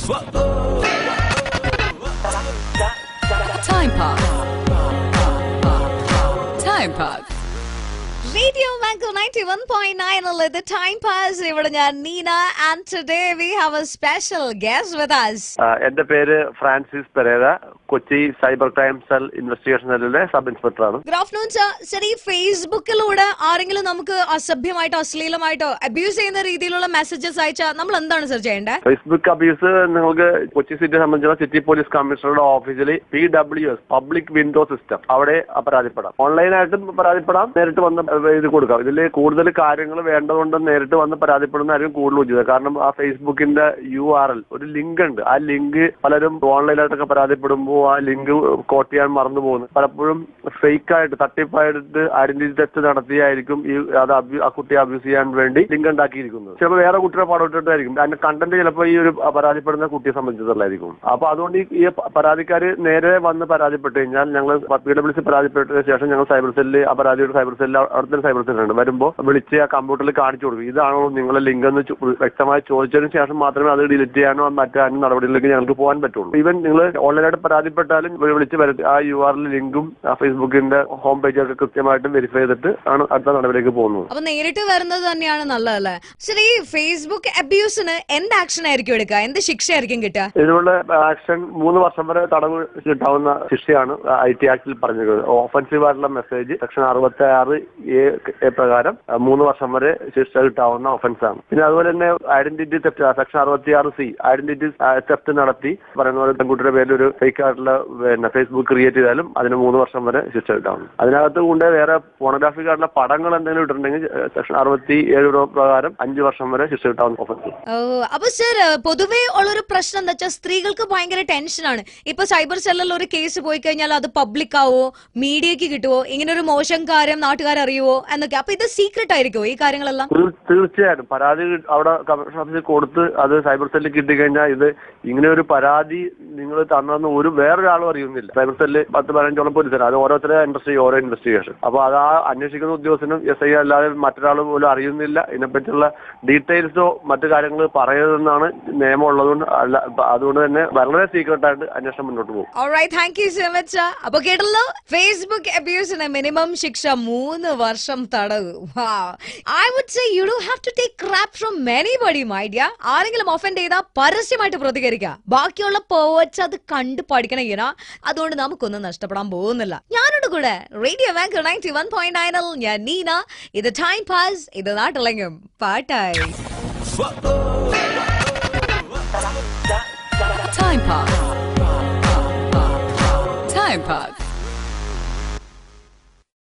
Time Park. Time Park. Radio Mango 91.9 The Time Pass. ഇവിടെ ഞാൻ Neena and today we have a special guest with us. എന്റെ പേര് Francis Pereira, Kochi cyber crime cell investigation സെല്ലിലെ sub ഇൻസ്പെക്ടറാണ്. Good afternoon sir. ശരി, ഫേസ്ബുക്കിലൂടെ ആരെങ്കിലും നമുക്ക് അസഭ്യമായിട്ടോ അശ്ലീലമായിട്ടോ അബ്യൂസ് ചെയ്യുന്ന രീതിയിലുള്ള മെസ്സേജസ് അയച്ചാൽ നമ്മൾ എന്താണ് സർ ചെയ്യേണ്ടത്? ഫേസ്ബുക്ക് അബ്യൂസ് നിങ്ങൾക്ക് കൊച്ചി സിറ്റിയെ സംബന്ധിച്ചുള്ള സിറ്റി പോലീസ് കമ്മീഷണറുടെ ഓഫീസിൽ PWS പബ്ലിക് വിൻഡോ സിസ്റ്റം അവിടെ പരാതിപ്പെടാം. ഓൺലൈനായിട്ടും പരാതിപ്പെടാം, നേരിട്ട് വന്ന് ഇത് കൊടുക്കാം. ഇതിൽ കൂടുതൽ കാര്യങ്ങൾ വേണ്ടതുകൊണ്ട് നേരിട്ട് വന്ന് പരാതിപ്പെടുന്നതായിരിക്കും കൂടുതൽ ഉചിതം. കാരണം ആ ഫേസ്ബുക്കിന്റെ URL ഒരു ലിങ്ക് ഉണ്ട്. ആ ലിങ്ക് പലരും ഓൺലൈനായിട്ടൊക്കെ പരാതിപ്പെടുമ്പോൾ ആ ലിങ്ക് കോട്ട് ചെയ്യാൻ മറന്നു പോകുന്നു. പലപ്പോഴും ഫേക്ക് ആയിട്ട് തട്ടിപ്പായിട്ട് ഐഡന്റിറ്റി ടെസ്റ്റ് നടത്തിയായിരിക്കും ആ കുട്ടിയെ അബ്യൂസ് ചെയ്യാൻ വേണ്ടി ലിങ്ക് ഉണ്ടാക്കിയിരിക്കുന്നത്. ചിലപ്പോൾ വേറെ കുട്ടിയെ പടമിട്ടിട്ടായിരിക്കും. അതിന്റെ കണ്ടന്റ് ചിലപ്പോൾ ഈ ഒരു പരാതിപ്പെടുന്ന കുട്ടിയെ സംബന്ധിച്ചിട്ടുള്ളതായിരിക്കും. അപ്പൊ അതുകൊണ്ട് ഈ പരാതിക്കാര് നേരെ വന്ന് പരാതിപ്പെട്ട് കഴിഞ്ഞാൽ ഞങ്ങൾ PWC പരാതിപ്പെട്ടതിന് ശേഷം ഞങ്ങൾ സൈബർ സെല്ല് ആ പരാതിയുടെ സൈബർ സെല്ല് അവിടുത്തെ സൈബർ സെല്ലുണ്ട്. വരുമ്പോൾ വിളിച്ച് ആ കമ്പ്യൂട്ടറിൽ കാണിച്ചു കൊടുക്കും. ഇതാണോ നിങ്ങളെ ലിങ്ക് എന്ന് വ്യക്തമായി ചോദിച്ചതിന് ശേഷം മാത്രമേ അത് ഡിലീറ്റ് ചെയ്യാനോ മറ്റു നടപടികളിലേക്ക് ഞങ്ങൾക്ക് പോകാൻ പറ്റുള്ളൂ. ഈവൻ നിങ്ങൾ ഓൺലൈനായിട്ട് പരാതിപ്പെട്ടാലും വിളിച്ച് വരട്ടെ ആ URL ലിങ്കും ആ ഫേസ്ബുക്കിന്റെ ഹോം പേജൊക്കെ കൃത്യമായിട്ട് വെരിഫൈ ചെയ്തിട്ട് ആണ് അടുത്ത നടപടിയിലേക്ക് പോകുന്നത്. അപ്പൊ നേരിട്ട് വരുന്നത് തന്നെയാണ് നല്ലതല്ലേ? ശരി, ഫേസ്ബുക്ക് അബ്യൂസിന് എന്ത് ആക്ഷൻ ആയിരിക്കും എടുക്കുക? എന്ത് ശിക്ഷയായിരിക്കും കിട്ടുക? ഇതിനുള്ള ആക്ഷൻ 3 വർഷം വരെ തടവ് കിട്ടാവുന്ന ശിക്ഷയാണ് IT ആക്ടിൽ പറഞ്ഞത്. ഓഫൻസീവ് ആയിട്ടുള്ള മെസ്സേജ് സെക്ഷൻ 66A പ്രകാരം 3 വർഷം വരെ ശിക്ഷ കിട്ടാവുന്ന ഒഫൻസ് ആണ്. പിന്നെ അതുപോലെ തന്നെ identity theft section 66C identity theft നടത്തി പറയുന്ന പോലെ പെൺകുട്ടിയുടെ പേരിൽ ഒരു ഫേക്ക് ആയിട്ടുള്ള ഫേസ്ബുക്ക് ക്രിയേറ്റ് ചെയ്താലും അതിന് 3 വർഷം വരെ ശിക്ഷ കിട്ടാവുന്നു. അതിനകത്ത് കൊണ്ട് വേറെ പോണോഗ്രാഫിക് ആയിട്ടുള്ള പടങ്ങൾ എന്തെങ്കിലും ഇട്ടിട്ടുണ്ടെങ്കിൽ സെക്ഷൻ 67 പ്രകാരം 5 വർഷം വരെ ശിക്ഷ കിട്ടാവുന്ന ഒഫൻസ്. അപ്പൊ സർ, പൊതുവേ ഉള്ളൊരു പ്രശ്നം എന്താ വെച്ചാൽ സ്ത്രീകൾക്ക് ഭയങ്കര ടെൻഷനാണ്. ഇപ്പൊ സൈബർ സെല്ലിൽ ഒരു കേസ് പോയി കഴിഞ്ഞാൽ അത് പബ്ലിക് ആവോ, മീഡിയക്ക് കിട്ടുവോ, ഇങ്ങനെ ഒരു മോശം കാര്യം നാട്ടുകാരറിയുവോ എന്നൊക്കെ. അപ്പൊ ഇത് സീക്രട്ട് ആയിരിക്കുമോ ഈ കാര്യങ്ങളെല്ലാം? തീർച്ചയായിട്ടും. പരാതി അവിടെ കമ്മീഷൻ ഓഫീസിൽ കൊടുത്ത് അത് സൈബർ സെല്ലിൽ കിട്ടിക്കഴിഞ്ഞാൽ ഇത് ഇങ്ങനെ ഒരു പരാതി നിങ്ങൾ തന്നെന്ന് വേറൊരാളും അറിയുന്നില്ല. സൈബർ സെല്ല് 10-15ഓളം പോലീസുകാർ, അത് ഓരോരുത്തരെ ഓരോ ഇൻവെസ്റ്റിഗേഷൻ. അപ്പൊ അത് ആ അന്വേഷിക്കുന്ന ഉദ്യോഗസ്ഥനും SI അല്ലാതെ മറ്റൊരാൾ പോലും അറിയുന്നില്ല. ഇതിനെപ്പറ്റിയുള്ള ഡീറ്റെയിൽസോ മറ്റു കാര്യങ്ങൾ പറയരുതെന്നാണ് നിയമം ഉള്ളതുകൊണ്ട്. അതുകൊണ്ട് തന്നെ വളരെ സീക്രട്ട് ആയിട്ട് അന്വേഷണം മുന്നോട്ട് പോകും. Thank you so much. അപ്പൊ കേട്ടല്ലോ, ഫേസ്ബുക്ക് അബ്യൂസിന് മിനിമം ശിക്ഷ 3 വർഷം തടവ്. I would say you don't have to take crap from anybody, my dear. ആരെങ്കിലും ഒഫൻഡ് ചെയ്താൽ പരസ്യമായിട്ട് പ്രതികരിക്കുക. ബാക്കിയുള്ള പേഴ്സ് അത് കണ്ട് പഠിക്കണം. അതുകൊണ്ട് നമുക്കൊന്നും നഷ്ടപ്പെടാൻ പോകുന്നില്ല. ഞാനോട് കൂടെ റേഡിയോ മാങ്കോ 91.9 ഞാൻ നീന. ഇത് ടൈം പാസ്. ഇത് നാട്ടിലെങ്കും പാട്ടായി. Time Park. Time Park.